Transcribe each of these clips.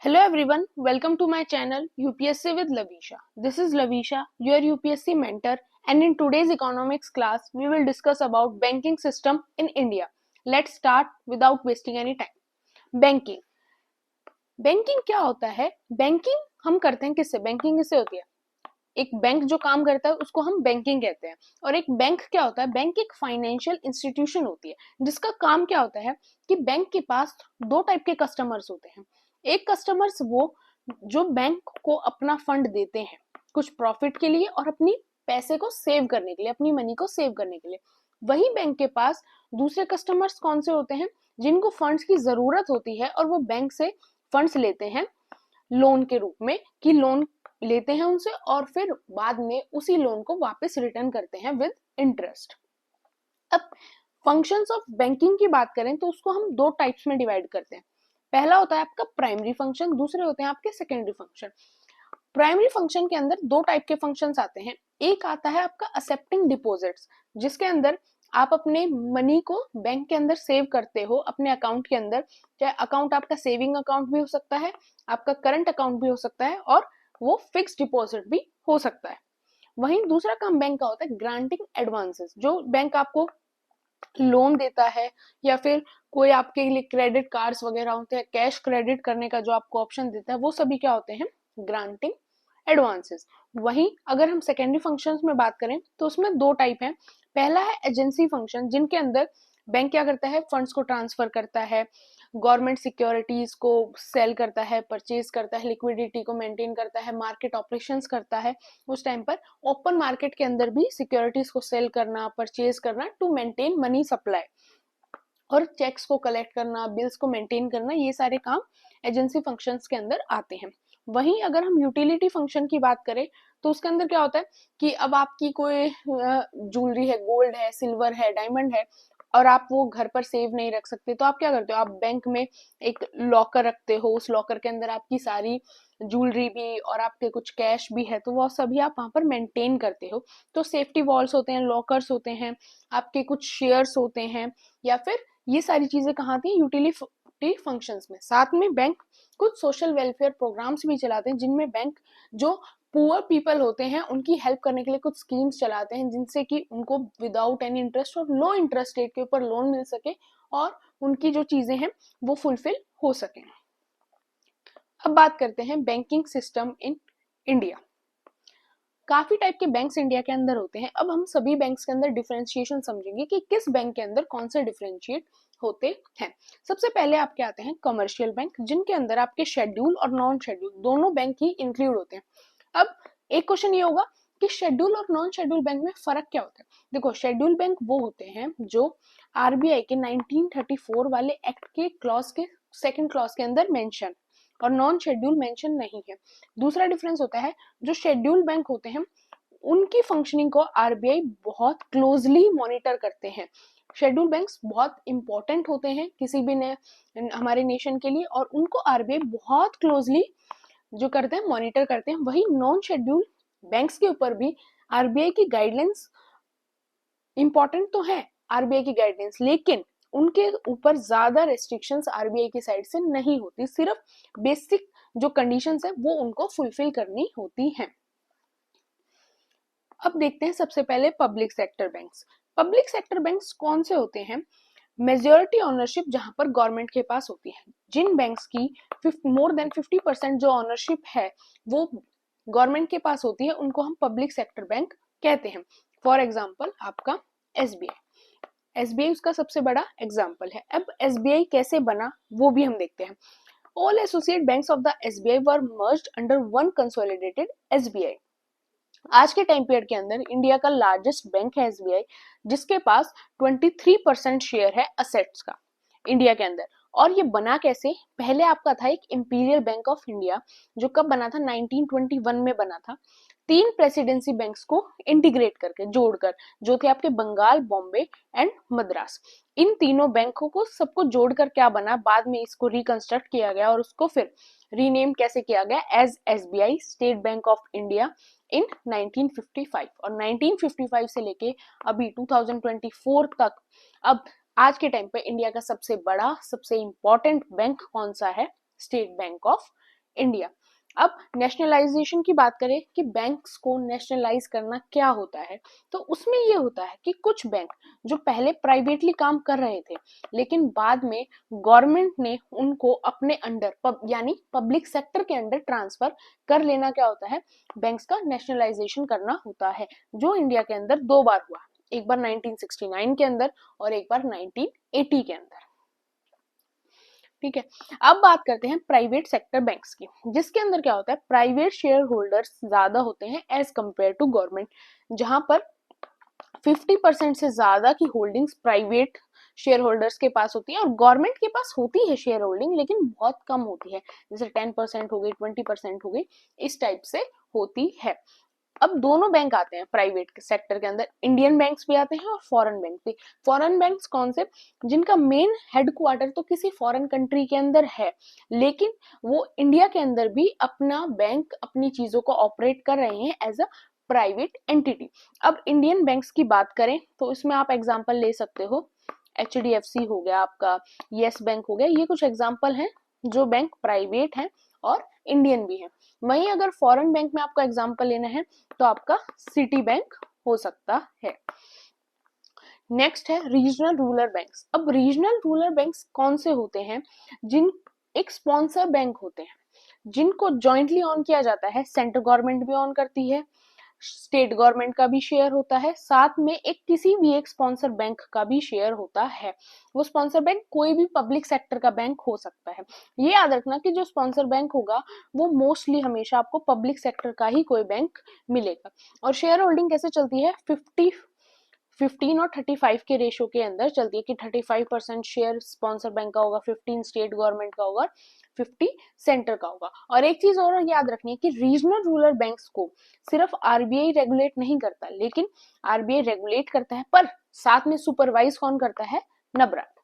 Hello everyone, welcome to my channel UPSC with Lavisha. This is Lavisha, your UPSC mentor, and in today's economics class we will discuss about banking system in India. Let's start without wasting any time. Banking. Banking क्या होता है? Banking हम करते हैं किससे? Banking किससे होती है? एक बैंक जो काम करता है उसको हम बैंकिंग कहते हैं। और एक बैंक क्या होता है? बैंक एक फाइनेंशियल इंस्टीट्यूशन होती है जिसका काम क्या होता है कि बैंक के पास दो टाइप के कस्टमर्स होते हैं। एक कस्टमर्स वो जो बैंक को अपना फंड देते हैं कुछ प्रॉफिट के लिए और अपनी पैसे को सेव करने के लिए, अपनी मनी को सेव करने के लिए। वही बैंक के पास दूसरे कस्टमर्स कौन से होते हैं? जिनको फंड्स की जरूरत होती है और वो बैंक से फंड्स लेते हैं लोन के रूप में, कि लोन लेते हैं उनसे और फिर बाद में उसी लोन को वापस रिटर्न करते हैं विद इंटरेस्ट। अब फंक्शंस ऑफ बैंकिंग की बात करें तो उसको हम दो टाइप्स में डिवाइड करते हैं। पहला होता है आपका प्राइमरी फंक्शन, दूसरे होते हैं आपके सेकेंडरी फंक्शन। प्राइमरी फंक्शन के अंदर दो टाइप के फंक्शंस आते हैं। एक आता है आपका एक्सेप्टिंग डिपॉजिट्स, जिसके अंदर आप अपने मनी को बैंक के अंदर सेव करते हो अपने अकाउंट के अंदर। चाहे अकाउंट आपका सेविंग अकाउंट भी हो सकता है, आपका करंट अकाउंट भी हो सकता है और वो फिक्स डिपॉजिट भी हो सकता है। वहीं दूसरा काम बैंक का होता है ग्रांटिंग एडवांसेस, जो बैंक आपको लोन देता है या फिर कोई आपके लिए क्रेडिट कार्ड्स वगैरह होते हैं, कैश क्रेडिट करने का जो आपको ऑप्शन देता है, वो सभी क्या होते हैं? Granting advances. वहीं अगर हम सेकेंडरी फंक्शंस में बात करें तो उसमें दो टाइप हैं। पहला है एजेंसी फंक्शन, जिनके अंदर बैंक क्या करता है? फंड्स को ट्रांसफर करता है, गवर्नमेंट सिक्योरिटीज को सेल करता है, परचेज करता है, लिक्विडिटी को मेंटेन करता है, मार्केट ऑपरेशंस करता है। उस टाइम पर ओपन मार्केट के अंदर भी सिक्योरिटीज को सेल करना, परचेज करना टू मेंटेन मनी सप्लाई, और चेक्स को कलेक्ट करना, बिल्स को मेंटेन करना, ये सारे काम एजेंसी फंक्शंस के अंदर आते हैं। वहीं अगर हम यूटिलिटी फंक्शन की बात करें तो उसके अंदर क्या होता है कि अब आपकी कोई ज्वेलरी है, गोल्ड है, सिल्वर है, डायमंड है, और आप वो घर पर सेव नहीं रख सकते, तो आप क्या करते हो? आप बैंक में एक लॉकर रखते हो, उस लॉकर के अंदर आपकी सारी ज्वेलरी भी और आपके कुछ कैश भी है, तो वो सभी आप वहां पर मेंटेन करते हो। तो सेफ्टी वॉल्स होते हैं, लॉकर्स होते हैं, आपके कुछ शेयर्स होते हैं, या फिर ये सारी चीजें कहाँ आती है? यूटिलिटी फंक्शंस में। साथ में बैंक कुछ सोशल वेलफेयर प्रोग्राम्स भी चलाते हैं, जिनमें बैंक जो पुअर पीपल होते हैं उनकी हेल्प करने के लिए कुछ स्कीम्स चलाते हैं, जिनसे कि उनको विदाउट एनी इंटरेस्ट और लो इंटरेस्ट रेट के ऊपर लोन मिल सके और उनकी जो चीजें हैं वो फुलफिल हो सके। अब बात करते हैं बैंकिंग सिस्टम इन इंडिया। काफी टाइप के बैंक्स इंडिया के अंदर होते हैं। अब हम सभी बैंक्स के अंदर डिफरेंशिएशन समझेंगे कि किस बैंक के अंदर कौन से डिफरेंशिएट होते हैं। सबसे पहले आपके आते हैं कमर्शियल बैंक, जिनके अंदर आपके शेड्यूल और नॉन शेड्यूल दोनों बैंक ही इंक्लूड होते हैं। अब एक क्वेश्चन ये होगा कि शेड्यूल और नॉन शेड्यूल बैंक में फर्क क्या होता है? देखो, शेड्यूल बैंक वो होते हैं जो आरबीआई के 1934 वाले एक्ट के क्लॉज के सेकंड क्लॉज के अंदर मेंशन, और नॉन शेड्यूल मेंशन नहीं है। दूसरा डिफरेंस होता है, जो शेड्यूल बैंक होते हैं उनकी फंक्शनिंग को आरबीआई बहुत क्लोजली मॉनिटर करते हैं। शेड्यूल बैंक्स बहुत इंपॉर्टेंट होते हैं किसी भी हमारे नेशन के लिए, और उनको आरबीआई बहुत क्लोजली जो करते हैं, मॉनिटर करते हैं। वही नॉन शेड्यूल बैंक्स के ऊपर भी आरबीआई की गाइडलाइंस इंपॉर्टेंट तो है, आरबीआई की गाइडलाइंस, लेकिन उनके ऊपर ज्यादा रेस्ट्रिक्शंस आरबीआई की साइड से नहीं होती। सिर्फ बेसिक जो कंडीशंस है वो उनको फुलफिल करनी होती हैं। अब देखते हैं सबसे पहले public sector banks. Public sector banks कौन से होते हैं? मेजॉरिटी ऑनरशिप जहां पर गवर्नमेंट के पास होती है। जिन बैंक्स की मोर देन 50% जो ऑनरशिप है वो गवर्नमेंट के पास होती है, उनको हम पब्लिक सेक्टर बैंक कहते हैं। फॉर एग्जाम्पल आपका एसबीआई। एसबीआई उसका सबसे बड़ा एग्जाम्पल है। अब एसबीआई कैसे बना वो भी हम देखते हैं। All associate banks of the SBI were merged under one consolidated SBI. आज के टाइम पीरियड के अंदर इंडिया का लार्जेस्ट बैंक है एसबीआई, जिसके पास 23% शेयर है असेट्स का इंडिया के अंदर। और ये बना कैसे? पहले आपका था एक इंपीरियल बैंक ऑफ इंडिया, जो कब बना था? 1921 में बना था। तीन प्रेसिडेंसी बैंक्स को इंटीग्रेट करके, जोड़कर, जो थे आपके बंगाल, बॉम्बे एंड मद्रास। इन तीनों बैंकों को सबको जोड़कर क्या बना? बाद में इसको रिकंस्ट्रक्ट किया गया और उसको फिर रीनेम कैसे किया गया? As SBI, State Bank of India, in 1955। और 1955 से लेके अभी 2024 तक, अब आज के टाइम पे इंडिया का सबसे बड़ा, सबसे इंपॉर्टेंट बैंक कौन सा है? State Bank of India. अब नेशनलाइजेशन की बात करें कि बैंक्स को नेशनलाइज करना क्या होता है, तो उसमें ये होता है कि कुछ बैंक जो पहले प्राइवेटली काम कर रहे थे लेकिन बाद में गवर्नमेंट ने उनको अपने अंडर यानी पब्लिक सेक्टर के अंडर ट्रांसफर कर लेना क्या होता है, बैंक्स का नेशनलाइजेशन करना होता है, जो इंडिया के अंदर दो बार हुआ, एक बार 1969 के अंदर और एक बार 1980 के अंदर। ठीक है, अब बात करते हैं प्राइवेट सेक्टर बैंक्स की, जिसके अंदर क्या होता है, प्राइवेट शेयर होल्डर्स ज्यादा होते हैं एज कंपेयर टू गवर्नमेंट, जहां पर 50% से ज्यादा की होल्डिंग्स प्राइवेट शेयर होल्डर्स के पास होती है और गवर्नमेंट के पास होती है शेयर होल्डिंग लेकिन बहुत कम होती है, जैसे 10% हो गई, 20% हो गई, इस टाइप से होती है। अब दोनों बैंक आते हैं प्राइवेट सेक्टर के अंदर, इंडियन बैंक्स भी आते हैं और फॉरेन बैंक भी। फॉरेन बैंक्स कौन से, जिनका मेन हेडक्वार्टर तो किसी फॉरेन कंट्री के अंदर है लेकिन वो इंडिया के अंदर भी अपना बैंक अपनी चीजों को ऑपरेट कर रहे हैं एज अ प्राइवेट एंटिटी। अब इंडियन बैंक्स की बात करें तो इसमें आप एग्जांपल ले सकते हो, HDFC हो गया आपका, यस बैंक हो गया, ये कुछ एग्जांपल हैं जो बैंक प्राइवेट हैं और इंडियन भी हैं। वहीं अगर फॉरेन बैंक में आपको एग्जांपल लेना है तो आपका सिटी बैंक हो सकता है। नेक्स्ट है रीजनल रूरल बैंक्स। अब रीजनल रूरल बैंक्स कौन से होते हैं, जिन एक स्पॉन्सर बैंक होते हैं जिनको जॉइंटली ऑन किया जाता है, सेंट्रल गवर्नमेंट भी ऑन करती है, स्टेट गवर्नमेंट का भी शेयर होता है, साथ में एक किसी भी एक स्पॉन्सर बैंक का भी शेयर होता है। वो स्पॉन्सर बैंक कोई भी पब्लिक सेक्टर का बैंक हो सकता है। ये याद रखना कि जो स्पॉन्सर बैंक होगा वो मोस्टली हमेशा आपको पब्लिक सेक्टर का ही कोई बैंक मिलेगा। और शेयर होल्डिंग कैसे चलती है, 15 और 35 के रेशो के अंदर चलती है कि 35% शेयर स्पॉन्सर बैंक का होगा, 15 स्टेट गवर्नमेंट का होगा, 50 सेंटर का होगा। और एक चीज और याद रखनी है कि रीजनल रूरल बैंक्स को सिर्फ आरबीआई रेगुलेट नहीं करता, लेकिन आरबीआई रेगुलेट करता है पर साथ में सुपरवाइज कौन करता है, नबराड।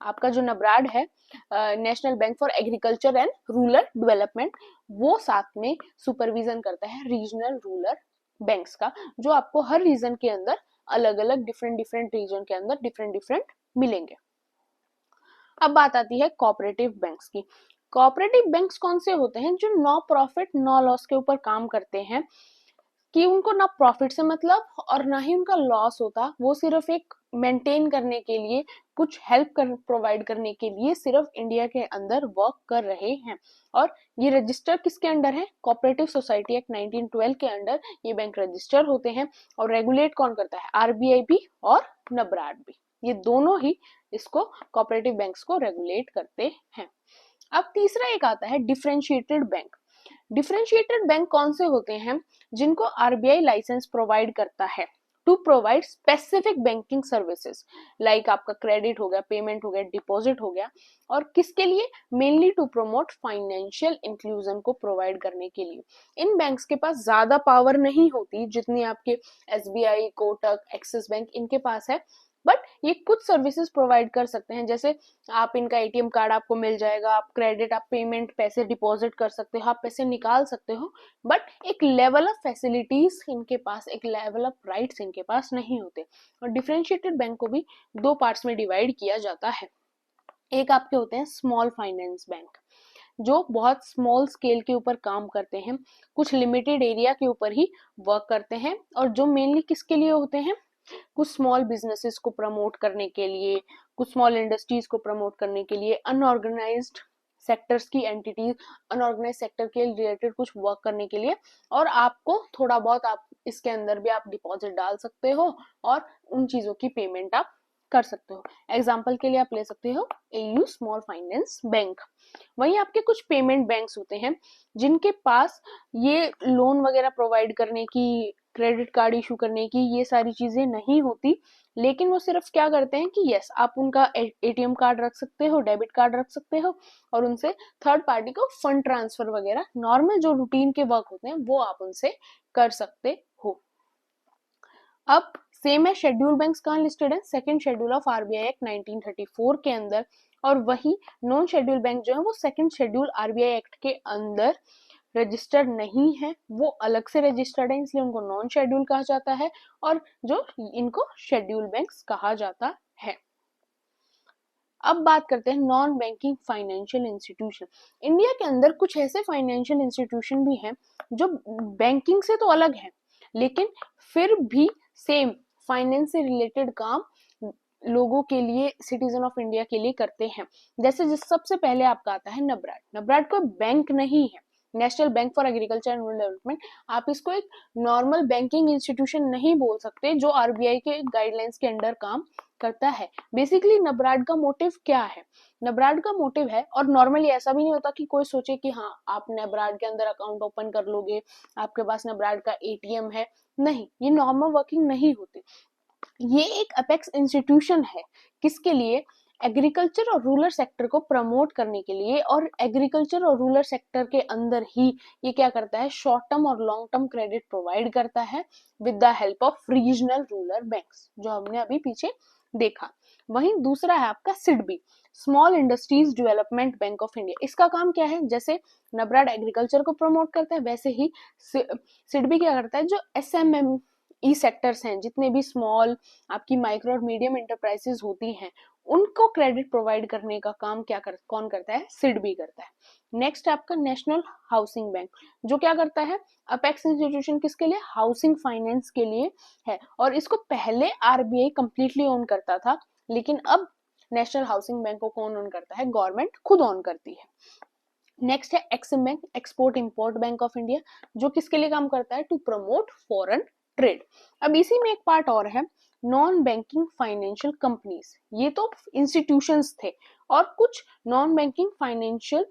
आपका जो नबराड है, national bank for agriculture and rural development, वो साथ में सुपरविजन करता है रीजनल रूरल बैंक्स का, जो आपको हर रीजन के अंदर अलग अलग डिफरेंट डिफरेंट रीजन के अंदर डिफरेंट डिफरेंट मिलेंगे। अब बात आती है कोऑपरेटिव बैंक्स की। कोऑपरेटिव बैंक्स कौन से होते हैं, जो नो प्रॉफिट नो लॉस के ऊपर काम करते हैं, कि उनको ना प्रॉफिट से मतलब और ना ही उनका लॉस होता, वो सिर्फ एक मेंटेन करने के लिए, कुछ हेल्प कर प्रोवाइड करने के लिए सिर्फ इंडिया के अंदर वर्क कर रहे हैं। और ये रजिस्टर किसके अंडर है, कोऑपरेटिव सोसाइटी एक्ट 1912 के अंडर ये बैंक रजिस्टर होते हैं। और रेगुलेट कौन करता है, आरबीआई भी और नबराड भी, ये दोनों ही इसको कोऑपरेटिव बैंक्स को रेगुलेट करते हैं। अब तीसरा एक आता है डिफरेंशिएटेड बैंक। डिफरेंशिएटेड बैंक कौन से होते हैं, जिनको आरबीआई लाइसेंस प्रोवाइड करता है to provide specific banking services, like आपका क्रेडिट हो गया, पेमेंट हो गया, डिपॉजिट हो गया, और किसके लिए, mainly to promote financial inclusion को प्रोवाइड करने के लिए। इन बैंक्स के पास ज्यादा पावर नहीं होती जितनी आपके एसबीआई, कोटक, एक्सिस बैंक इनके पास है, बट ये कुछ सर्विसेज प्रोवाइड कर सकते हैं, जैसे आप इनका एटीएम कार्ड आपको मिल जाएगा, आप क्रेडिट, आप पेमेंट, पैसे डिपॉजिट कर सकते हो, आप पैसे निकाल सकते हो, बट एक लेवल ऑफ फैसिलिटीज इनके पास, एक लेवल ऑफ राइट्स इनके पास नहीं होते। और डिफरेंशिएटेड बैंक को भी दो पार्ट्स में डिवाइड किया जाता है। एक आपके होते हैं स्मॉल फाइनेंस बैंक, जो बहुत स्मॉल स्केल के ऊपर काम करते हैं, कुछ लिमिटेड एरिया के ऊपर ही वर्क करते हैं, और जो मेनली किसके लिए होते हैं, कुछ स्मॉल बिजनेसेस को प्रमोट करने के लिए, कुछ स्मॉल इंडस्ट्रीज को प्रमोट करने के लिए, अनऑर्गेनाइज्ड सेक्टर्स की एंटिटीज, अनऑर्गेनाइज सेक्टर के रिलेटेड कुछ वर्क करने के लिए। और आपको थोड़ा बहुत, आप इसके अंदर भी आप डिपॉजिट डाल सकते हो और उन चीजों की पेमेंट आप कर सकते हो। एग्जाम्पल के लिए आप ले सकते हो एयू स्मॉल फाइनेंस बैंक। वहीं आपके कुछ पेमेंट बैंक्स होते हैं जिनके पास ये लोन वगैरह प्रोवाइड करने की, क्रेडिट कार्ड इशू करने की ये सारी चीजें नहीं होती, लेकिन वो सिर्फ क्या करते हैं कि यस, आप उनका एटीएम कार्ड रख सकते हो, डेबिट कार्ड रख सकते हो, और उनसे थर्ड पार्टी को फंड ट्रांसफर वगैरह नॉर्मल जो रूटीन के वर्क होते हैं वो आप उनसे कर सकते हो। अब सेम है, शेड्यूल बैंक्स कहाँ लिस्टेड है, second schedule of RBI act 1934 के अंदर, और वही नॉन शेड्यूल बैंक जो है वो सेकंड शेड्यूल आरबीआई एक्ट के अंदर रजिस्टर्ड नहीं है, वो अलग से रजिस्टर्ड है, इसलिए उनको नॉन शेड्यूल कहा जाता है, और जो इनको शेड्यूल बैंक्स कहा जाता है। अब बात करते हैं non banking financial institution. India के अंदर कुछ ऐसे फाइनेंशियल इंस्टीट्यूशन भी हैं जो बैंकिंग से तो अलग हैं, लेकिन फिर भी सेम फाइनेंस से रिलेटेड काम लोगों के लिए, सिटीजन ऑफ इंडिया के लिए करते हैं। जैसे जिस सबसे पहले आपका आता है नबार्ड। नबार्ड कोई बैंक नहीं है, national bank for agriculture and rural development. आप इसको एक नॉर्मल बैंकिंग इंस्टीट्यूशन नहीं बोल सकते जो आरबीआई के गाइडलाइंस के अंडर काम करता है। बेसिकली नबार्ड का मोटिव क्या है? नबार्ड का मोटिव है, और नॉर्मली ऐसा भी नहीं होता कि कोई सोचे कि हाँ आप नबार्ड के अंदर अकाउंट ओपन कर लोगे, आपके पास नबार्ड का एटीएम है। नहीं, ये नॉर्मल वर्किंग नहीं होती। ये एक अपेक्स इंस्टीट्यूशन है। किसके लिए? एग्रीकल्चर और रूरल सेक्टर को प्रमोट करने के लिए, और एग्रीकल्चर और रूरल सेक्टर के अंदर ही ये क्या करता है? शॉर्ट टर्म और लॉन्ग टर्म क्रेडिट प्रोवाइड करता है with the help of regional rural banks, जो हमने अभी पीछे देखा। वहीं दूसरा है आपका SIDBI, small industries development bank of India. इसका काम क्या है? जैसे नबार्ड एग्रीकल्चर को प्रमोट करता है, वैसे ही सिडबी क्या करता है? जो एसएमएम ई सेक्टर्स हैं, जितने भी स्मॉल आपकी माइक्रो और मीडियम एंटरप्राइजेस होती हैं, उनको क्रेडिट प्रोवाइड करने का काम कौन करता है? सिडबी करता है। नेक्स्ट आपका नेशनल हाउसिंग बैंक, जो क्या करता है? अपेक्स इंस्टीट्यूशन किसके लिए? हाउसिंग फाइनेंस के लिए है, और इसको पहले आरबीआई कंप्लीटली ओन करता था, लेकिन अब नेशनल हाउसिंग बैंक को कौन ओन करता है? गवर्नमेंट खुद ओन करती है। नेक्स्ट है EXIM bank, export import bank of India, जो किसके लिए काम करता है? To promote foreign trade. अब इसी में एक पार्ट और है, नॉन बैंकिंग फाइनेंशियल कंपनीज। ये तो इंस्टीट्यूशंस थे, और कुछ नॉन बैंकिंग फाइनेंशियल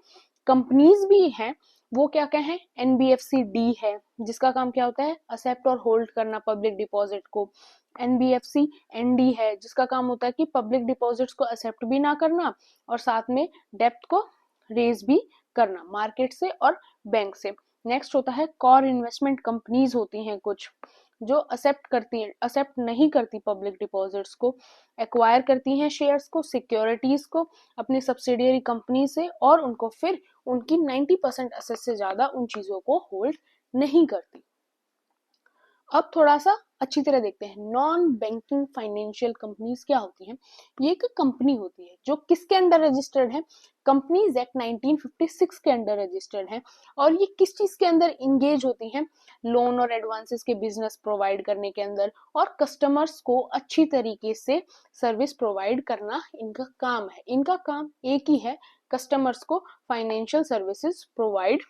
कंपनीज भी हैं। वो क्या क्या है? एनबीएफसी डी है, जिसका काम क्या होता है? एक्सेप्ट और होल्ड करना पब्लिक डिपॉजिट को। एनबीएफसी एनडी है, जिसका काम होता है कि पब्लिक डिपॉजिट्स को एक्सेप्ट भी ना करना, और साथ में डेप्थ को रेज भी करना मार्केट से और बैंक से। नेक्स्ट होता है कॉर इन्वेस्टमेंट कंपनीज होती हैं कुछ, जो एक्सेप्ट नहीं करती पब्लिक डिपॉजिट्स को, एक्वायर करती हैं शेयर्स को, सिक्योरिटीज को अपनी सब्सिडियरी कंपनी से, और उनको फिर उनकी 90% असेट से ज्यादा उन चीजों को होल्ड नहीं करती। अब थोड़ा सा अच्छी तरह देखते हैं नॉन बैंकिंग फाइनेंशियल कंपनीज क्या होती हैं। ये एक कंपनी होती है जो किसके अंडर रजिस्टर्ड है? कंपनीज एक्ट 1956 के अंडर रजिस्टर्ड है, और ये किस चीज के अंदर इंगेज होती हैं? लोन और एडवांसेस के बिजनेस प्रोवाइड करने के अंदर, और कस्टमर्स को अच्छी तरीके से सर्विस प्रोवाइड करना इनका काम है। इनका काम एक ही है, कस्टमर्स को फाइनेंशियल सर्विसेज प्रोवाइड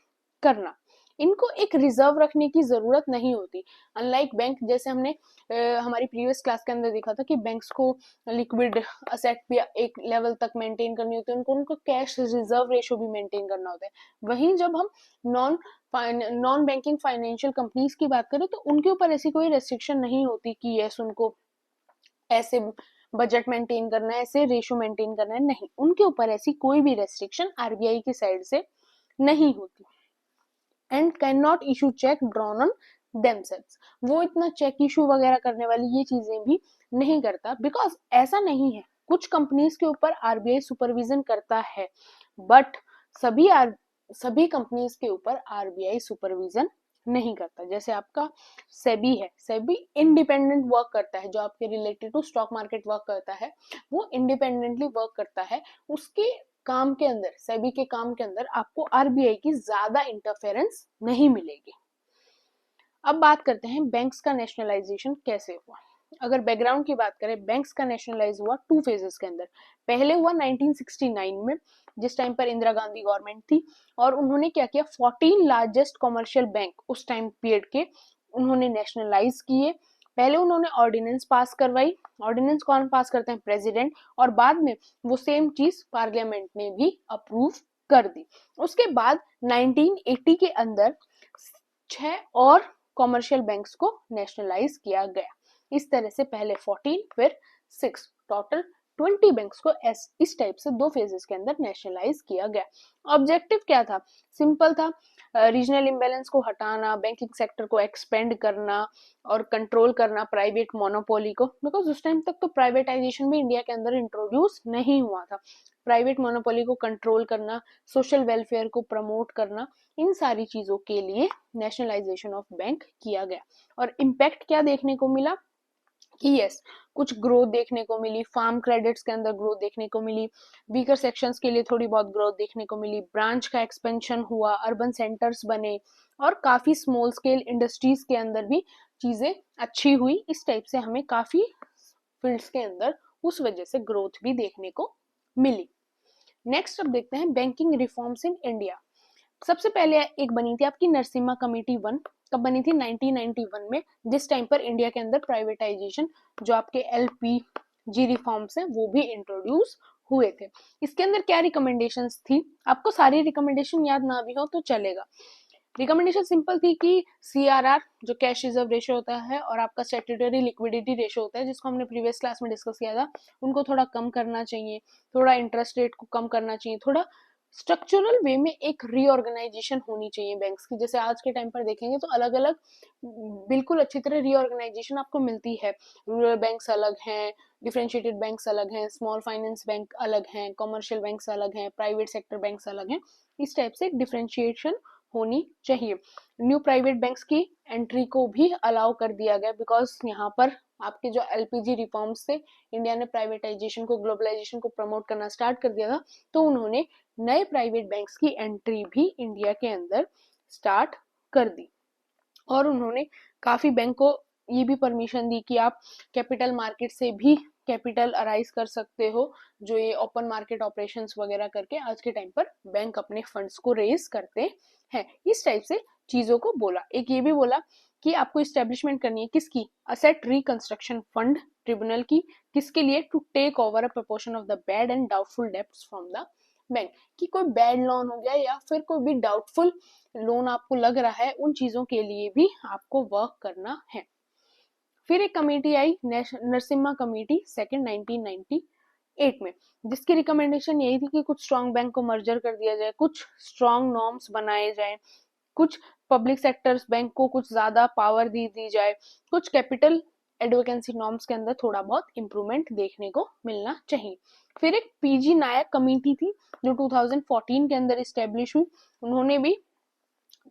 करना। इनको एक रिजर्व रखने की जरूरत नहीं होती, अनलाइक बैंक। जैसे हमने हमारी प्रीवियस क्लास के अंदर देखा था कि बैंक्स को लिक्विड असेट भी एक लेवल तक मेंटेन करनी होती है, उनको कैश रिजर्व रेशो भी मेंटेन करना होता है। वहीं जब हम नॉन बैंकिंग फाइनेंशियल कंपनीज की बात करें, तो उनके ऊपर ऐसी कोई रेस्ट्रिक्शन नहीं होती कि यस उनको ऐसे बजट मेंटेन करना है, ऐसे रेशो मेंटेन करना है। नहीं, उनके ऊपर ऐसी कोई भी रेस्ट्रिक्शन आरबीआई की साइड से नहीं होती। And can not issue check drawn on themselves. वो इतना चेक इशू वगैरह करने वाली ये चीजें भी नहीं करता, बिकॉज ऐसा नहीं है। कुछ कंपनीज के ऊपर आरबीआई सुपरविजन करता है, बट सभी सभी कंपनीज के ऊपर आरबीआई सुपरविजन नहीं करता। जैसे आपका सेबी है, सेबी इंडिपेंडेंट वर्क करता है, जो आपके related to stock market work करता है, वो इंडिपेंडेंटली वर्क करता है। उसके काम के अंदर, सेबी के काम के अंदर आपको आरबीआई की ज्यादा इंटरफेरेंस नहीं मिलेगी। अब बात करते हैं बैंक्स का नेशनलाइजेशन कैसे हुआ। अगर बैकग्राउंड की बात करें, बैंक्स का नेशनलाइज हुआ 2 फेजेस के अंदर। पहले हुआ 1969 में, जिस टाइम पर इंदिरा गांधी गवर्नमेंट थी, और उन्होंने क्या किया? 14 लार्जेस्ट कॉमर्शियल बैंक उस टाइम पीरियड के उन्होंने नेशनलाइज किए। पहले उन्होंने ऑर्डिनेंस पास करवाई। ऑर्डिनेंस कौन पास करते हैं? प्रेसिडेंट। और बाद में वो सेम चीज पार्लियामेंट ने भी अप्रूव कर दी। उसके बाद 1980 के अंदर 6 और कॉमर्शियल बैंक्स को नेशनलाइज किया गया। इस तरह से पहले 14 फिर 6, टोटल 20 बैंक्स को इस टाइप से 2 फेजेस के अंदर नेशनलाइज किया गया। ऑब्जेक्टिव क्या था? सिंपल था, रीजनल इम्बैलेंस को हटाना, बैंकिंग सेक्टर को एक्सपेंड करना और कंट्रोल करना प्राइवेट मोनोपोली को, बिकॉज उस टाइम तक तो प्राइवेटाइजेशन भी इंडिया के अंदर इंट्रोड्यूस नहीं हुआ था। प्राइवेट मोनोपोली को कंट्रोल करना, सोशल वेलफेयर को प्रमोट करना, इन सारी चीजों के लिए नेशनलाइजेशन ऑफ बैंक किया गया। और इम्पैक्ट क्या देखने को मिला? कि यस, कुछ ग्रोथ देखने को मिली, फार्म क्रेडिट्स के अंदर ग्रोथ देखने को मिली, वीकर सेक्शंस के लिए थोड़ी बहुत ग्रोथ देखने को मिली, ब्रांच का एक्सपेंशन हुआ, अर्बन सेंटर्स बने और काफी स्मॉल स्केल इंडस्ट्रीज के अंदर भी चीजें अच्छी हुई। इस टाइप से हमें काफी फील्ड्स के अंदर उस वजह से ग्रोथ भी देखने को मिली। नेक्स्ट अब देखते हैं बैंकिंग रिफॉर्म्स इन इंडिया। सबसे पहले एक बनी थी आपकी नरसिम्हा कमेटी 1। कब बनी थी? 1991 में, जिस टाइम पर इंडिया के अंदर प्राइवेटाइजेशन, जो आपके एलपीजी रिफॉर्म्स हैं, वो भी इंट्रोड्यूस हुए थे। इसके अंदर क्या रिकमेंडेशंस थी? आपको सारी रिकमेंडेशन याद ना भी हो तो चलेगा। रिकमेंडेशन सिंपल थी कि सीआरआर, जो कैश रिजर्व रेशियो होता है, और आपका स्टैट्यूटरी लिक्विडिटी रेशियो होता है, जिसको हमने प्रीवियस क्लास में डिस्कस किया था, उनको थोड़ा कम करना चाहिए, थोड़ा इंटरेस्ट रेट को कम करना चाहिए, थोड़ा स्ट्रक्चरल वे में एक रीऑर्गेनाइजेशन होनी चाहिए बैंक्स की। जैसे आज के टाइम पर देखेंगे तो अलग अलग बिल्कुल अच्छी तरह रीऑर्गेनाइजेशन आपको मिलती है। रूरल बैंक्स अलग हैं, डिफरेंशिएटेड बैंक्स अलग हैं, स्मॉल फाइनेंस बैंक अलग हैं, कमर्शियल बैंक्स अलग हैं, प्राइवेट सेक्टर बैंक्स अलग हैं। इस टाइप से डिफरेंशिएशन होनी चाहिए। न्यू प्राइवेट बैंक्स की एंट्री को भी अलाउ कर दिया गया, बिकॉज यहाँ पर आपके जो एलपीजी रिफॉर्म्स थे, इंडिया ने प्राइवेटाइजेशन को, ग्लोबलाइजेशन को प्रमोट करना स्टार्ट कर दिया था, तो उन्होंने नए प्राइवेट बैंक्स की एंट्री भी इंडिया के अंदर स्टार्ट कर दी। और उन्होंने काफी बैंक को ये भी परमिशन दी कि आप कैपिटल मार्केट से भी कैपिटल अराइज कर सकते हो, जो ये ओपन मार्केट ऑपरेशंस वगैरह करके आज के टाइम पर बैंक अपने फंड्स को रेज करते हैं। इस टाइप से चीजों को बोला। एक ये भी बोला कि आपको इस्टेब्लिशमेंट करनी है किसकी? असेट रिकंस्ट्रक्शन फंड ट्रिब्यूनल की। किसके लिए? To take over a proportion of the bad and doubtful debts from the bank. कि कोई बैड लोन हो गया या फिर कोई भी डाउटफुल लोन आपको लग रहा है, उन चीजों के लिए भी आपको वर्क करना है। फिर एक कमेटी आई, नरसिम्हा कमेटी सेकंड 1998 में, जिसकी रिकमेंडेशन यही थी कि कुछ स्ट्रॉन्ग बैंक को मर्जर कर दिया जाए, कुछ स्ट्रॉन्ग नॉर्म्स बनाए जाए, कुछ पब्लिक सेक्टर्स बैंक को कुछ ज्यादा पावर दी जाए, कुछ कैपिटल एडवोकेंसी नॉर्म्स के अंदर थोड़ा बहुत इंप्रूवमेंट देखने को मिलना चाहिए। फिर एक पीजी नायक कमेटी थी, जो 2014 के अंदर इस्टेब्लिश हुई। उन्होंने भी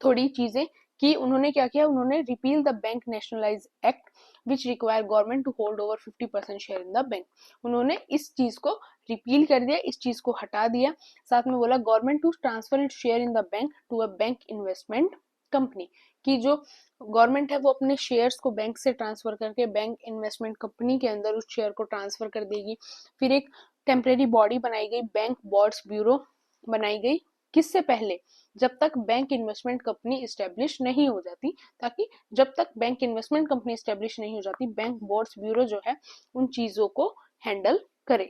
थोड़ी चीजें कि उन्होंने क्या किया, उन्होंने repeal the bank nationalise act which require government to hold over 50% share in the bank. उन्होंने इस चीज को रिपील कर दिया, इस चीज को हटा दिया। साथ में बोला government to transfer it share in the bank to a bank investment company, कि जो गवर्नमेंट है वो अपने शेयर्स को बैंक से ट्रांसफर करके बैंक इन्वेस्टमेंट कंपनी के अंदर उस शेयर को ट्रांसफर कर देगी। फिर एक टेम्परेरी बॉडी बनाई गई, बैंक बोर्ड्स ब्यूरो बनाई गई। किससे पहले? जब तक बैंक इन्वेस्टमेंट कंपनी स्टेब्लिश नहीं हो जाती, ताकि जब तक बैंक इन्वेस्टमेंट कंपनी स्टेब्लिश नहीं हो जाती, बैंक बोर्ड्स ब्यूरो जो है उन चीजों को हैंडल करे।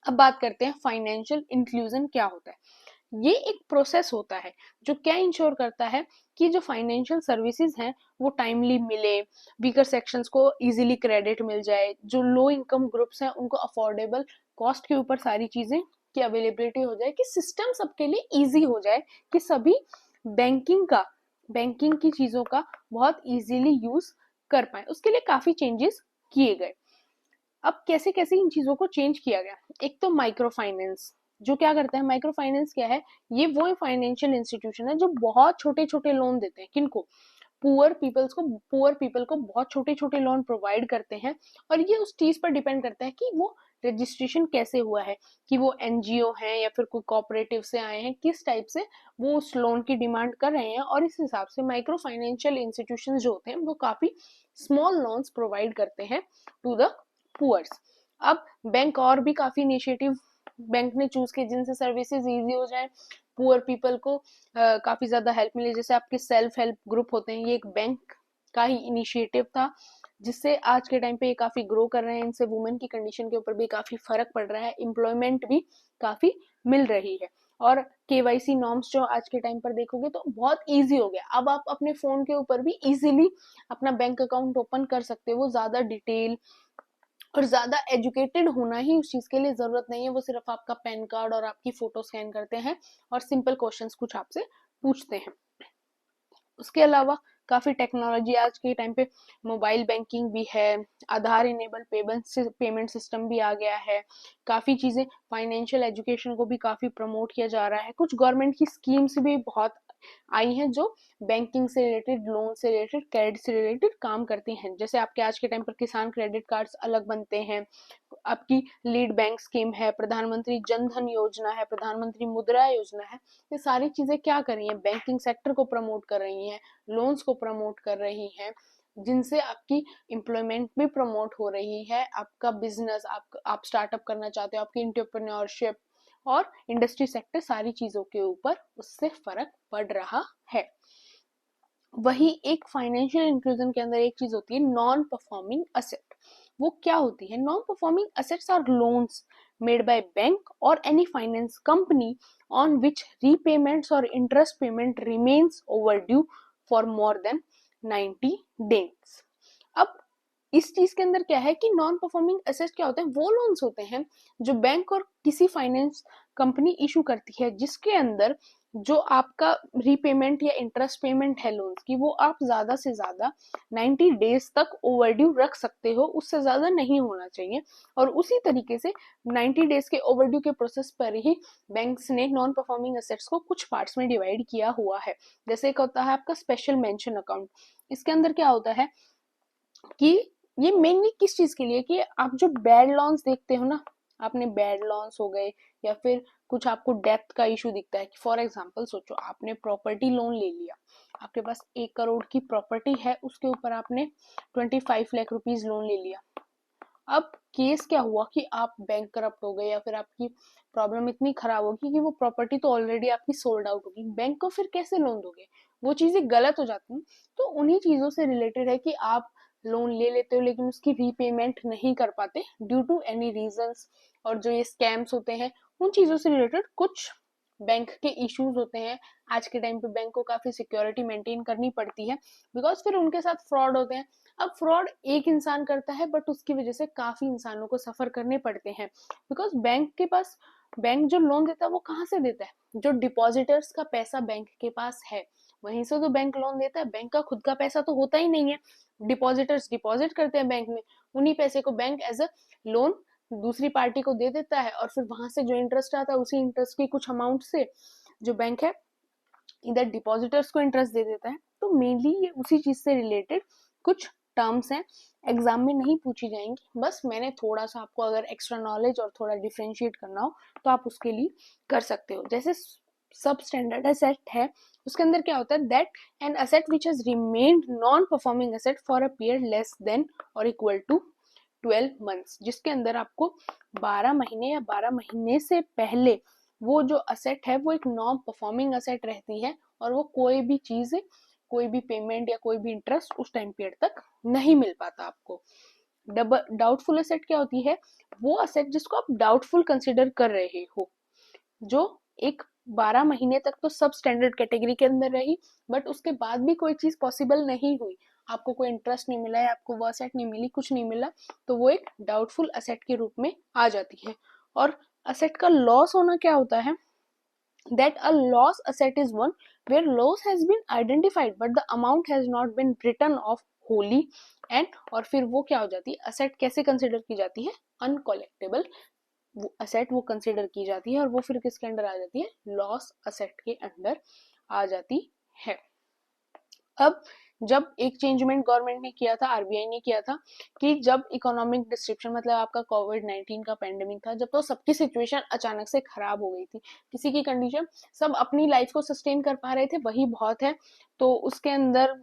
अब बात करते हैं फाइनेंशियल इंक्लूजन क्या होता है। ये एक प्रोसेस होता है जो क्या इंश्योर करता है कि जो फाइनेंशियल सर्विसेज हैं वो टाइमली मिले, वीकर सेक्शंस को इजीली क्रेडिट मिल जाए, जो लो इनकम ग्रुप्स हैं उनको अफोर्डेबल कॉस्ट के ऊपर सारी चीजें की अवेलेबिलिटी हो जाए, कि सिस्टम सबके लिए इजी हो जाए, कि सभी बैंकिंग की चीजों का बहुत इजीली यूज कर पाए। उसके लिए काफी चेंजेस किए गए। अब कैसे कैसे इन चीजों को चेंज किया गया। एक तो माइक्रो फाइनेंस, जो क्या करता है, माइक्रो फाइनेंस क्या है? ये वो फाइनेंशियल इंस्टीट्यूशन है जो बहुत छोटे छोटे लोन देते हैं। किनको? पुअर पीपल को बहुत छोटे छोटे लोन प्रोवाइड करते हैं। और ये उस चीज पर डिपेंड करता है कि वो रजिस्ट्रेशन कैसे हुआ है, कि वो एनजीओ है या फिर कोई कोऑपरेटिव से आए हैं, किस टाइप से वो उस लोन की डिमांड कर रहे हैं। और इस हिसाब से माइक्रो फाइनेंशियल इंस्टीट्यूशन जो होते हैं वो काफी स्मॉल लोन्स प्रोवाइड करते हैं टू द पुअर्स। अब बैंक और भी काफी इनिशिएटिव बैंक ने चूज किए जिनसे सर्विसेज इजी हो जाए, पुअर पीपल को काफी ज्यादा हेल्प मिले। जैसे आपके सेल्फ हेल्प ग्रुप होते हैं, ये एक बैंक का ही इनिशिएटिव था, जिससे आज के टाइम पे ये काफी ग्रो कर रहे हैं। इनसे वुमेन की कंडीशन के ऊपर भी काफी फर्क पड़ रहा है, एम्प्लॉयमेंट भी काफी मिल रही है। और केवाईसी नॉर्म्स जो आज के टाइम पर देखोगे तो बहुत इजी हो गया। अब आप अपने फोन के ऊपर भी इजीली अपना बैंक अकाउंट ओपन कर सकते हो। ज्यादा डिटेल और ज्यादा एजुकेटेड होना ही उस चीज के लिए जरूरत नहीं है। वो सिर्फ आपका पैन कार्ड और आपकी फोटो स्कैन करते हैं और सिंपल क्वेश्चंस कुछ आपसे पूछते हैं। उसके अलावा काफी टेक्नोलॉजी आज के टाइम पे, मोबाइल बैंकिंग भी है, आधार इनेबल पेमेंट सिस्टम भी आ गया है। काफी चीजें, फाइनेंशियल एजुकेशन को भी काफी प्रमोट किया जा रहा है। कुछ गवर्नमेंट की स्कीम्स भी बहुत आई हैं जो बैंकिंग से रिलेटेड, लोन से रिलेटेड, क्रेडिट से रिलेटेड काम करती हैं। जैसे आपके आज के टाइम पर किसान क्रेडिट कार्ड्स अलग बनते हैं, आपकी लीड बैंक स्कीम है, प्रधानमंत्री जन धन योजना है, प्रधानमंत्री मुद्रा योजना है। ये सारी चीजें क्या कर रही हैं, बैंकिंग सेक्टर को प्रमोट कर रही हैं, लोन्स को प्रमोट कर रही हैं, जिनसे आपकी एम्प्लॉयमेंट भी प्रमोट हो रही है, आपका बिजनेस, आप स्टार्टअप करना चाहते हो, आपकी एंटरप्रेन्योरशिप और इंडस्ट्री सेक्टर, सारी चीजों के ऊपर उससे फर्क पड़ रहा है। वही एक फाइनेंशियल इंक्लूजन के अंदर एक चीज होती है नॉन परफॉर्मिंग असेट। वो क्या होती है? Non performing assets are loans made by bank or any finance company on which repayments or interest payment remains overdue for more than 90 days. अब इस चीज के अंदर क्या है कि नॉन परफॉर्मिंग एसेट्स क्या होते हैं? वो लोन्स होते हैं जो बैंक और किसी फाइनेंस कंपनी इशू करती है, जिसके अंदर जो आपका रीपेमेंट या इंटरेस्ट पेमेंट है लोन्स की, वो आप ज्यादा से ज्यादा 90 डेज तक ओवरड्यू रख सकते हो, उससे ज्यादा नहीं होना चाहिए। और उसी तरीके से 90 डेज के ओवरड्यू के प्रोसेस पर ही बैंक्स ने नॉन परफॉर्मिंग एसेट्स को कुछ पार्ट्स में डिवाइड किया हुआ है। जैसे एक होता है आपका स्पेशल मेंशन अकाउंट। इसके अंदर क्या होता है कि ये मेनली किस चीज के लिए, कि आप जो बैड लॉन्स देखते हो ना, आपने बैड लॉन्स हो गए या फिर कुछ आपको डेथ का इशू दिखता है, कि फॉर एग्जांपल सोचो आपने प्रॉपर्टी लोन ले लिया, आपके पास 1 करोड़ की प्रॉपर्टी है, उसके ऊपर आपने 25 लाख रुपीज लोन ले लिया। अब केस क्या हुआ कि आप बैंक करप्ट हो गए या फिर आपकी प्रॉब्लम इतनी खराब होगी कि वो प्रॉपर्टी तो ऑलरेडी आपकी सोल्ड आउट होगी, बैंक को फिर कैसे लोन दोगे? वो चीजें गलत हो जाती हैं। तो उन्हीं चीजों से रिलेटेड है कि आप लोन ले लेते हो लेकिन उसकी रीपेमेंट नहीं कर पाते ड्यू टू एनी रीजंस, और जो ये स्कैम्स होते हैं उन चीजों से रिलेटेड कुछ बैंक के इश्यूज होते हैं। आज के टाइम पे बैंक को काफी सिक्योरिटी मेंटेन करनी पड़ती है, बिकॉज फिर उनके साथ फ्रॉड होते हैं। अब फ्रॉड एक इंसान करता है बट उसकी वजह से काफी इंसानों को सफर करने पड़ते हैं, बिकॉज बैंक के पास, बैंक जो लोन देता है वो कहाँ से देता है? जो डिपॉजिटर्स का पैसा बैंक के पास है वहीं से तो बैंक लोन देता है। बैंक का खुद का पैसा तो होता ही नहीं है, डिपॉजिटर्स डिपॉजिट करते हैं बैंक में, उन्हीं पैसे को बैंक एज अ लोन दूसरी पार्टी को दे देता है, और फिर वहां से जो इंटरेस्ट आता है उसी इंटरेस्ट की कुछ अमाउंट से जो बैंक है इधर डिपॉजिटर्स को इंटरेस्ट दे देता है। तो मेनली ये उसी चीज से रिलेटेड कुछ टर्म्स हैं, एग्जाम में नहीं पूछी जाएंगी, बस मैंने थोड़ा सा आपको अगर एक्स्ट्रा नॉलेज और थोड़ा डिफरेंशिएट करना हो तो आप उसके लिए कर सकते हो। जैसे सब स्टैंडर्ड एसेट है, उसके अंदर क्या होता है, that an asset which has remained non performing asset for a period less than और इक्वल टू 12 मंथ्स, जिसके अंदर आपको 12 महीने या 12 महीने से पहले वो जो असेट है वो एक नॉन परफॉर्मिंग असेट रहती है, और वो कोई भी चीज, कोई भी पेमेंट या कोई भी इंटरेस्ट उस टाइम पीरियड तक नहीं मिल पाता आपको। डाउटफुल असेट क्या होती है? वो असेट जिसको आप डाउटफुल कंसिडर कर रहे हो, जो एक 12 महीने तक तो सब स्टैंडर्ड कैटेगरी के अंदर रही, बट उसके बाद भी कोई चीज पॉसिबल नहीं हुई, आपको कोई इंटरेस्ट नहीं मिला या आपको वो असेट नहीं मिली, कुछ नहीं मिला, तो वो एक डाउटफुल असेट के रूप में आ जाती है। और असेट का लॉस होना क्या होता है? that a loss asset is one where loss has been identified but the amount has not been written off wholly and, और फिर वो क्या हो जाती है, असेट कैसे कंसिडर की जाती है? अनकोलेक्टेबल असेट वो कंसिडर की जाती है, और वो फिर किसके अंडर आ जाती है? लॉस असेट के अंडर आ जाती है। अब जब एक चेंजमेंट गवर्नमेंट ने किया था, आरबीआई ने किया था, कि जब इकोनॉमिक डिस्क्रिप्शन मतलब आपका कोविड-19 का पेंडेमिक था, जब तो सबकी सिचुएशन अचानक से खराब हो गई थी, किसी की कंडीशन, सब अपनी लाइफ को सस्टेन कर पा रहे थे वही बहुत है, तो उसके अंदर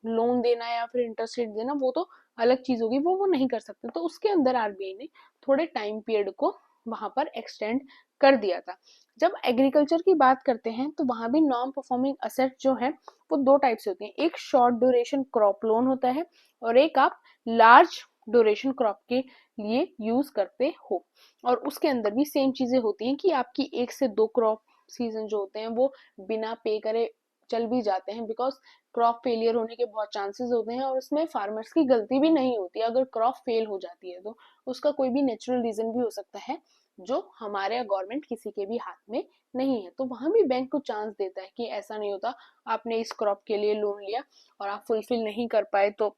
लोन देना या फिर इंटरेस्ट रेट देना वो तो अलग चीज होगी, वो नहीं कर सकते। तो उसके अंदर आरबीआई ने थोड़े टाइम पीरियड को वहां पर एक्सटेंड कर दिया था। जब एग्रीकल्चर की बात करते हैं तो वहां भी नॉन परफॉर्मिंग असेट जो है वो दो टाइप से होती हैं, एक शॉर्ट ड्यूरेशन क्रॉप लोन होता है और एक आप लार्ज ड्यूरेशन क्रॉप के लिए यूज करते हो। और उसके अंदर भी सेम चीजें होती हैं कि आपकी 1 से 2 क्रॉप सीजन जो होते हैं वो बिना पे करे चल भी जाते हैं, बिकॉज क्रॉप फेलियर होने के बहुत चांसेस होते हैं, और उसमें फार्मर्स की गलती भी नहीं होती। अगर क्रॉप फेल हो जाती है तो उसका कोई भी नेचुरल रीजन भी हो सकता है जो हमारे गवर्नमेंट किसी के भी हाथ में नहीं है। तो वहां भी बैंक को चांस देता है कि ऐसा नहीं होता आपने इस क्रॉप के लिए लोन लिया और आप फुलफिल नहीं कर पाए तो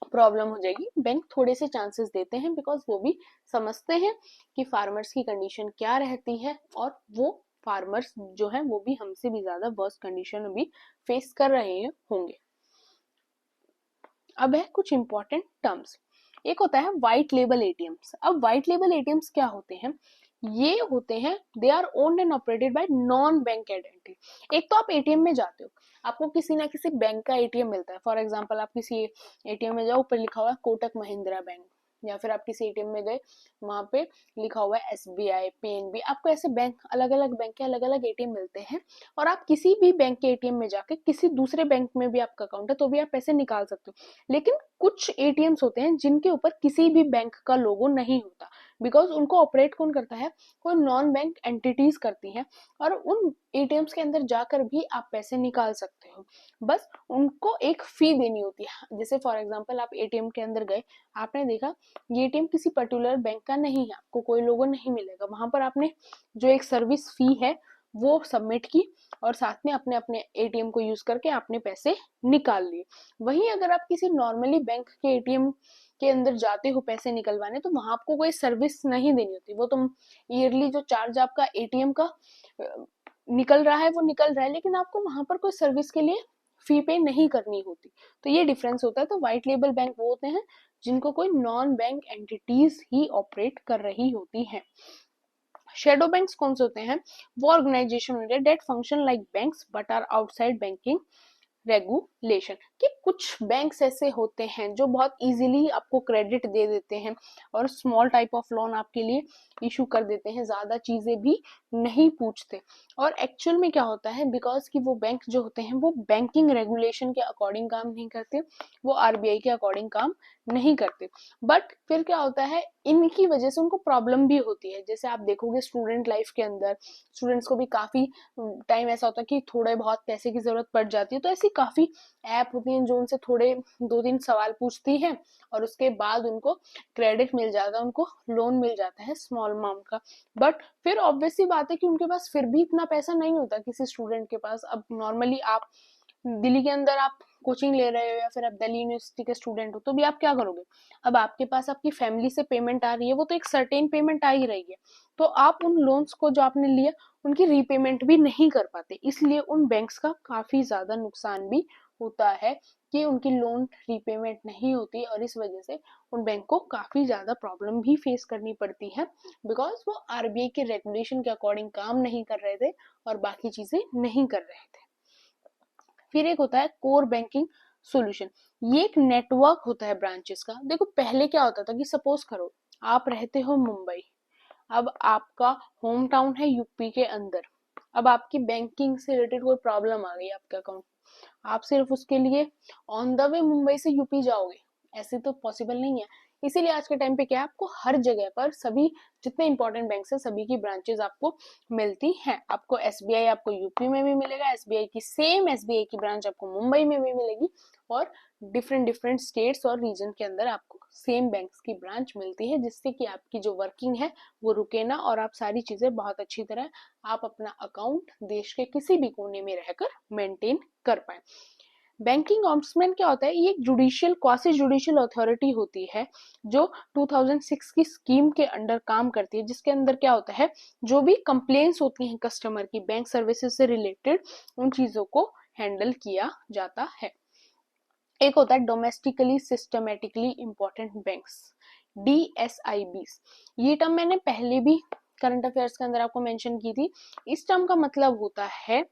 प्रॉब्लम हो जाएगी। बैंक थोड़े से चांसेस देते हैं बिकॉज वो भी समझते हैं कि फार्मर्स की कंडीशन क्या रहती है और वो फार्मर्स जो है वो भी हमसे भी ज्यादा वर्स्ट कंडीशन अभी फेस कर रहे होंगे। अब है कुछ इंपॉर्टेंट टर्म्स। एक होता है व्हाइट लेबल एटीएम्स। अब व्हाइट लेबल एटीएम्स क्या होते हैं? ये होते हैं, they are owned and operated by non bank एजेंटी। एक तो आप एटीएम में जाते हो, आपको किसी ना किसी बैंक का एटीएम मिलता है। फॉर एग्जांपल आप किसी एटीएम में जाओ, ऊपर लिखा हुआ है कोटक महिंद्रा बैंक, या फिर आप किसी एटीएम में गए, वहां पे लिखा हुआ है एसबीआई, पीएनबी। आपको ऐसे बैंक, अलग अलग बैंक के अलग अलग एटीएम मिलते हैं, और आप किसी भी बैंक के एटीएम में जाके, किसी दूसरे बैंक में भी आपका अकाउंट है तो भी आप पैसे निकाल सकते हो। लेकिन कुछ एटीएम्स होते हैं जिनके ऊपर किसी भी बैंक का लोगो नहीं होता, बिकॉज उनको ऑपरेट कौन करता है? कोई नॉन बैंक एंटिटीज करती हैं, और उन एटीएम्स के अंदर जाकर भी आप पैसे निकाल सकते हो, बस उनको एक फी देनी होती है। जैसे फॉर एग्जांपल आप एटीएम के अंदर गए, आपने देखा ये एटीएम किसी पर्टिकुलर बैंक का नहीं है, आपको कोई लोगो नहीं मिलेगा, वहां पर आपने जो एक सर्विस फी है वो सबमिट की, और साथ में अपने अपने एटीएम को यूज करके आपने पैसे निकाल लिए। वहीं अगर आप किसी नॉर्मली बैंक के एटीएम के अंदर जाते हो पैसे निकलवाने, तो वहां आपको कोई सर्विस नहीं देनी होती, वो तुम ईयरली जो चार्ज आपका एटीएम का निकल रहा है वो निकल रहा है, लेकिन आपको वहां पर कोई सर्विस के लिए फी पे नहीं करनी होती। तो ये डिफरेंस होता है। तो व्हाइट लेबल बैंक वो होते हैं जिनको कोई नॉन बैंक एंटिटीज ही ऑपरेट कर रही होती हैं। शेडो बैंक्स कौन से होते हैं? वो ऑर्गेनाइजेशन होते हैं that function like banks but are outside banking regulation. कि कुछ बैंक्स ऐसे होते हैं जो बहुत इजीली आपको क्रेडिट दे देते हैं और स्मॉल टाइप ऑफ लोन आपके लिए इशू कर देते हैं, ज्यादा चीजें भी नहीं पूछते। और एक्चुअल में क्या होता है, बिकॉज कि वो बैंक जो होते हैं वो बैंकिंग रेगुलेशन के अकॉर्डिंग काम नहीं करते, वो आरबीआई के अकॉर्डिंग काम नहीं करते। बट फिर क्या होता है, इनकी वजह से उनको प्रॉब्लम भी होती है। जैसे आप देखोगे स्टूडेंट लाइफ के अंदर स्टूडेंट्स को भी काफी टाइम ऐसा होता है कि थोड़े बहुत पैसे की जरूरत पड़ जाती है, तो ऐसी काफी ऐप होती हैं जो उनसे थोड़े 2-3 सवाल पूछती हैं और उसके बाद उनको क्रेडिट मिल जाता है, उनको लोन मिल जाता है स्मॉल अमाउंट का। बट फिर ऑब्वियसली बात है कि उनके पास फिर भी इतना पैसा नहीं होता किसी स्टूडेंट के पास। अब नॉर्मली आप दिल्ली के अंदर आप कोचिंग ले रहे हो या फिर आप दिल्ली यूनिवर्सिटी के स्टूडेंट हो, तो भी आप क्या करोगे? अब आपके पास आपकी फैमिली से पेमेंट आ रही है, वो तो एक सर्टेन पेमेंट आ ही रही है, तो आप उन लोन्स को जो आपने लिया उनकी रीपेमेंट भी नहीं कर पाते। इसलिए उन बैंक्स का काफी ज्यादा नुकसान भी होता है कि उनकी लोन रीपेमेंट नहीं होती, और इस वजह से उन बैंक को काफी ज्यादा प्रॉब्लम भी फेस करनी पड़ती है, बिकॉज वो आरबीआई के रेगुलेशन के अकॉर्डिंग काम नहीं कर रहे थे और बाकी चीजें नहीं कर रहे थे। फिर एक होता है कोर बैंकिंग सॉल्यूशन। ये एक नेटवर्क होता है ब्रांचेस का। देखो पहले क्या होता था कि सपोज करो आप रहते हो मुंबई, अब आपका होम टाउन है यूपी के अंदर, अब आपकी बैंकिंग से रिलेटेड कोई प्रॉब्लम आ गई आपके अकाउंट, आप सिर्फ उसके लिए ऑन द वे मुंबई से यूपी जाओगे? ऐसे तो पॉसिबल नहीं है। इसीलिए आज के टाइम पे क्या है, आपको हर जगह पर सभी जितने इंपॉर्टेंट बैंक है सभी की ब्रांचेस आपको मिलती हैं। आपको एसबीआई आपको यूपी में भी मिलेगा, एसबीआई की सेम एसबीआई की ब्रांच आपको मुंबई में भी मिलेगी, और डिफरेंट डिफरेंट स्टेट्स और रीजन के अंदर आपको सेम बैंक्स की ब्रांच मिलती है, जिससे कि आपकी जो वर्किंग है वो रुके ना, और आप सारी चीजें बहुत अच्छी तरह आप अपना अकाउंट देश के किसी भी कोने में रहकर मेंटेन कर पाए। बैंकिंग ऑम्बुड्समैन क्या होता है? ये एक जुडिशियल क्वासी जुडिशियल अथॉरिटी होती है जो 2006 की स्कीम के अंडर काम करती है, जिसके अंदर क्या होता है, जो भी कंप्लेंट्स होती हैं कस्टमर की बैंक सर्विसेज से रिलेटेड, उन चीजों को हैंडल किया जाता है। एक होता है डोमेस्टिकली सिस्टमेटिकली इंपॉर्टेंट बैंक्स, डीएसआईबीस। ये टर्म मैंने पहले भी करंट अफेयर्स के अंदर आपको मेंशन की थी। इस टर्म का मतलब होता है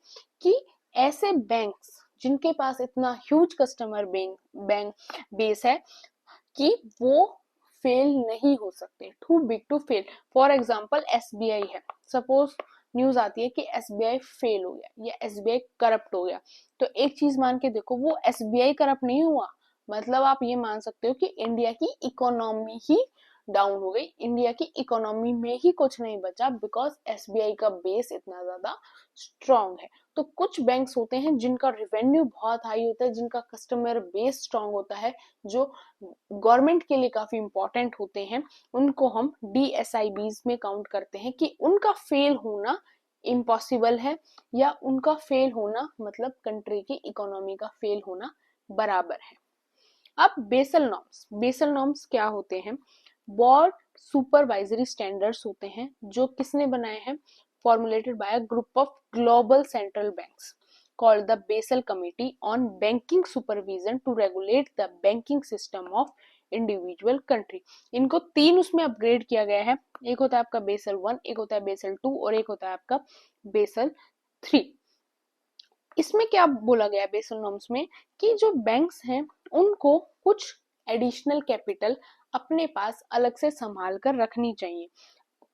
कि ऐसे बैंक्स जिनके पास इतना ह्यूज कस्टमर बैंक बेस है कि वो फेल नहीं हो सकते, too big to fail. For example SBI है, सपोज न्यूज आती है कि एसबीआई फेल हो गया या एसबीआई करप्ट हो गया, तो एक चीज मान के देखो, वो एसबीआई करप्ट नहीं हुआ, मतलब आप ये मान सकते हो कि इंडिया की इकोनॉमी ही डाउन हो गई, इंडिया की इकोनॉमी में ही कुछ नहीं बचा, बिकॉज एसबीआई का बेस इतना ज्यादा स्ट्रांग है। तो कुछ बैंक्स होते हैं जिनका रेवेन्यू बहुत हाई होता है, जिनका कस्टमर बेस स्ट्रांग होता है, जो गवर्नमेंट के लिए काफी इंपॉर्टेंट होते हैं, उनको हम डीएसआईबीज में काउंट करते हैं कि उनका फेल होना इम्पॉसिबल है, या उनका फेल होना मतलब कंट्री की इकोनॉमी का फेल होना बराबर है। अब बेसल नॉर्म्स क्या होते हैं? बोर्ड सुपरवाइजरी स्टैंडर्ड्स होते हैं जो किसने बनाए हैं? formulated by a group of global central banks called the Basel Committee on Banking Supervision to regulate the banking system of individual country. इनको 3 उसमें अपग्रेड किया गया है, एक होता है आपका बेसल 1, एक होता है बेसल 2 और एक होता है आपका बेसल 3। इसमें क्या बोला गया है बेसल नॉर्म्स में कि जो बैंक्स हैं उनको कुछ एडिशनल कैपिटल अपने पास अलग से संभाल कर रखनी चाहिए।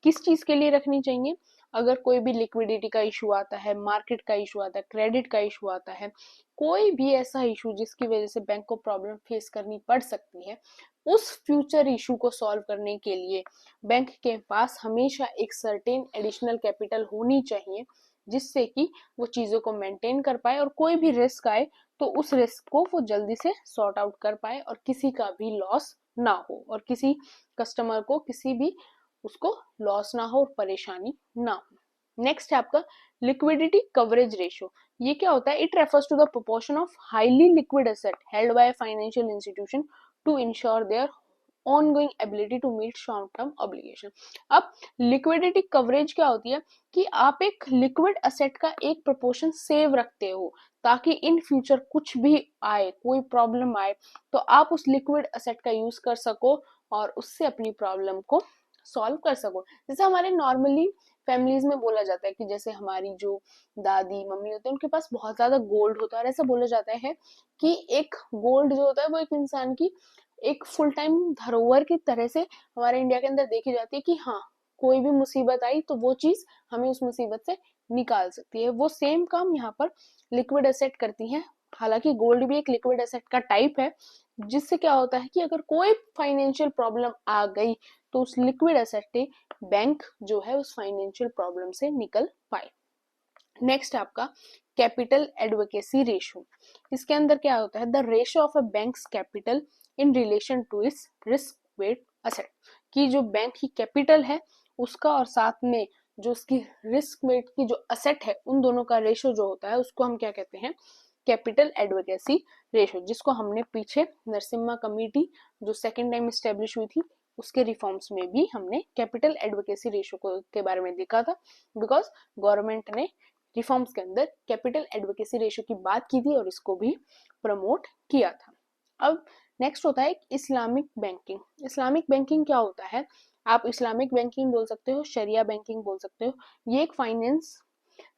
किस चीज के लिए रखनी चाहिए? अगर कोई भी लिक्विडिटी का इशू आता है, मार्केट का इशू आता है, क्रेडिट का इशू आता है, कोई भी ऐसा इशू जिसकी वजह से बैंक को प्रॉब्लम फेस करनी पड़ सकती है, उस फ्यूचर इशू को सॉल्व करने के लिए बैंक के पास हमेशा एक सर्टेन एडिशनल कैपिटल होनी चाहिए, जिससे कि वो चीजों को मेंटेन कर पाए और कोई भी रिस्क आए तो उस रिस्क को वो जल्दी से सॉर्ट आउट कर पाए और किसी का भी लॉस ना हो और किसी कस्टमर को किसी भी उसको लॉस ना हो और परेशानी ना हो। नेक्स्ट है आपका लिक्विडिटी कवरेज रेशियो। ये क्या होता है? It refers to the proportion of highly liquid asset held by financial institution to ensure their ongoing ability to meet short term obligation। अब लिक्विडिटी कवरेज क्या होती है कि आप एक लिक्विड एसेट का एक प्रोपोर्शन सेव रखते हो ताकि इन फ्यूचर कुछ भी आए, कोई प्रॉब्लम आए तो आप उस लिक्विड एसेट का यूज कर सको और उससे अपनी प्रॉब्लम को सॉल्व कर सको। जैसे हमारे नॉर्मली फैमिलीज में बोला जाता है कि जैसे हमारी जो दादी मम्मी होते हैं उनके पास बहुत ज्यादा गोल्ड होता है और ऐसा बोला जाता है कि एक गोल्ड जो होता है वो एक इंसान की एक फुल टाइम धरोहर की तरह से हमारे इंडिया के अंदर देखी जाती है कि हाँ कोई भी मुसीबत आई तो वो चीज हमें उस मुसीबत से निकाल सकती है। वो सेम काम यहाँ पर लिक्विड एसेट करती है। हालांकि गोल्ड भी एक लिक्विड एसेट का टाइप है, जिससे क्या होता है कि अगर कोई फाइनेंशियल प्रॉब्लम आ गई तो उस लिक्विड एसेट से बैंक जो है उस फाइनेंशियल प्रॉब्लम से निकल पाए। नेक्स्ट आपका कैपिटल एडवोकेसी रेशियो। इसके अंदर क्या होता है? The ratio of a bank's capital in relation to its risk weight asset, कि जो बैंक की कैपिटल है उसका और साथ में जो उसकी रिस्क वेट की जो एसेट है उन दोनों का रेशियो जो होता है उसको हम क्या कहते हैं? कैपिटल एडवोकेसी रेशियो, जिसको हमने पीछे नरसिम्हा कमेटी जो सेकेंड टाइम स्टेब्लिश हुई थी उसके रिफॉर्म्स में भी हमने कैपिटल एडवोकेसी रेशियो के बारे में देखा था, बिकॉज गवर्नमेंट ने रिफॉर्म्स के अंदर कैपिटल एडवोकेसी रेशियो की बात की थी और इसको भी प्रमोट किया था। अब नेक्स्ट होता है इस्लामिक बैंकिंग। इस्लामिक बैंकिंग क्या होता है? आप इस्लामिक बैंकिंग बोल सकते हो, शरिया बैंकिंग बोल सकते हो। ये एक फाइनेंस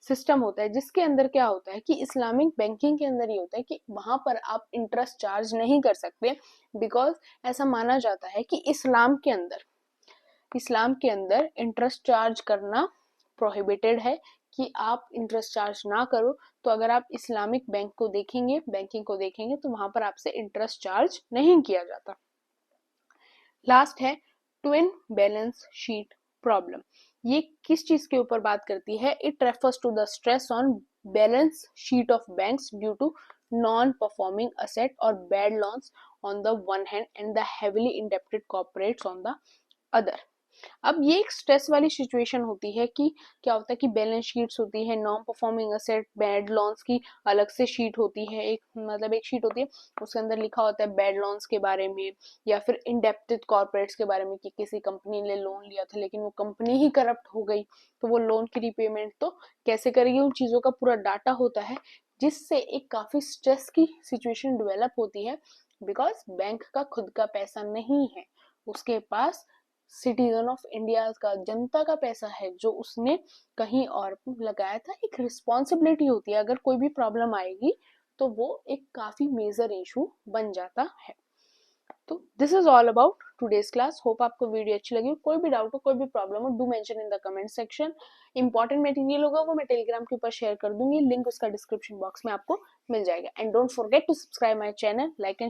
सिस्टम होता है जिसके अंदर क्या होता है कि इस्लामिक बैंकिंग के अंदर ये होता है कि वहां पर आप इंटरेस्ट चार्ज नहीं कर सकते, बिकॉज ऐसा माना जाता है कि इस्लाम के अंदर इंटरेस्ट चार्ज करना प्रोहिबिटेड है, कि आप इंटरेस्ट चार्ज ना करो। तो अगर आप इस्लामिक बैंकिंग को देखेंगे तो वहां पर आपसे इंटरेस्ट चार्ज नहीं किया जाता। लास्ट है ट्विन बैलेंस शीट प्रॉब्लम। ये किस चीज के ऊपर बात करती है? It refers to the stress on balance sheet of banks due to non performing asset or bad loans on the one hand and the heavily indebted corporates on the other. अब ये एक स्ट्रेस वाली situation होती है कि क्या होता है कि बैलेंस शीट्स होती है, non performing asset, bad loans की अलग से शीट होती है, एक शीट होती है उसके अंदर लिखा होता है बैड लॉन्स के बारे में या फिर इंडेप्टेड कॉर्पोरेट्स के बारे में कि किसी कंपनी ने लोन लिया था लेकिन वो कंपनी ही करप्ट हो गई तो वो लोन की रिपेमेंट तो कैसे करेगी, उन चीजों का पूरा डाटा होता है, जिससे एक काफी स्ट्रेस की सिचुएशन डेवलप होती है। बिकॉज बैंक का खुद का पैसा नहीं है, उसके पास सिटीजन ऑफ इंडिया का, जनता का पैसा है जो उसने कहीं और लगाया था। एक रिस्पॉन्सिबिलिटी होती है, अगर कोई भी प्रॉब्लम आएगी तो वो एक काफी मेजर इशू बन जाता है। तो this is all about today's class. Hope आपको वीडियो अच्छी लगी। कोई भी डाउट हो, कोई भी प्रॉब्लम हो, do mention in the comment section. Important material होगा वो मैं टेलीग्राम के ऊपर शेयर कर दूंगी, लिंक उसका डिस्क्रिप्शन बॉक्स में आपको मिल जाएगा। And don't forget to subscribe my channel, like and